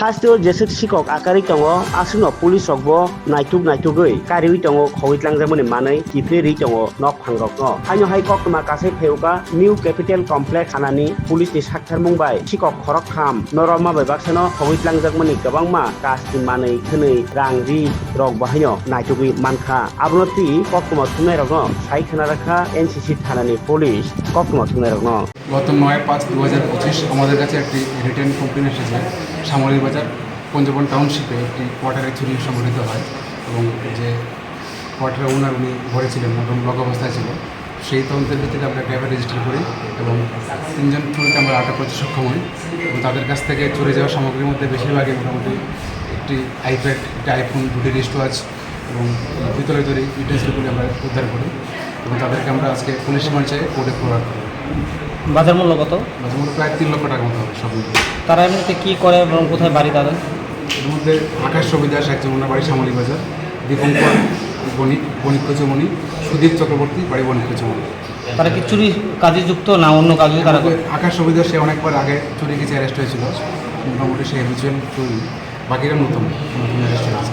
hasteo jesik sikok akari tongo asuno police rokbo naituk kariwi tongo khowitlangjamani manai kifri tongo nok phangrokno haino hai koktoma kasai pheuka new capital complex Thanani police ni Sak Tharmungbai Sikok Khorokthamno Romwi Mankha khowitlangjamani kwbangma kasti manai khwnui rangri rok bahaino naitugui mankha abonoti koktoma thungnai rokno sai khana rakha NCC Thanani police koktoma thungnai rokno গত ৯/৫/২০২৫ আমাদের কাছে একটি written complain এসেছে সামরিক বাজার পঞ্জবন টাউনশিপে একটি কোয়ার্টারে চুরি সংঘটিত হয় এবং যে কোয়ার্টারের ওনার উনি ঘরে ছিলেন এবং লক অবস্থায় ছিল সেই তদন্তের ভিত্তিতে আমরা ড্রাইভার রেজিস্টার করি এবং ৩জন চোরকে আমরা আটক করতে সক্ষম হই এবং তাদের কাছ থেকে চুরি যাওয়া সামগ্রীর মধ্যে বেশিরভাগই মোটামুটি একটি আইপ্যাড, একটি আইফোন, 2টি রিস্টওয়াচ এবং পিতলের তৈরি ইউটেন্সিলগুলি আমরা উদ্ধার করি এবং তাদেরকে আমরা আজকে পুলিশ রিমান্ডে কোর্টে ফরওয়ার্ড করি। বাজার মূল্য কত? বাজার মূল্য প্রায় ৩ লক্ষ টাকার মতো হবে সব মিলিয়ে। তারা এমনিতে কী করে এবং কোথায় বাড়ি তাদের? এর মধ্যে আকাশ সুবিধাস একজন ওনার বাড়ি সামরিক বাজার, দীপঙ্কর বণিক কচুমণি, সুদীপ চক্রবর্তী বাড়ি বণিক কচুমণি। তারা কি চুরি কাজে যুক্ত না অন্য কাজে? তারা আকাশ সুবিধা সে অনেকবার আগে চুরি কিছু অ্যারেস্ট হয়েছিল, মোটামুটি সে হ্যাবিচুয়াল চুরি, বাকিরা নতুন অ্যারেস্ট হয়েছে।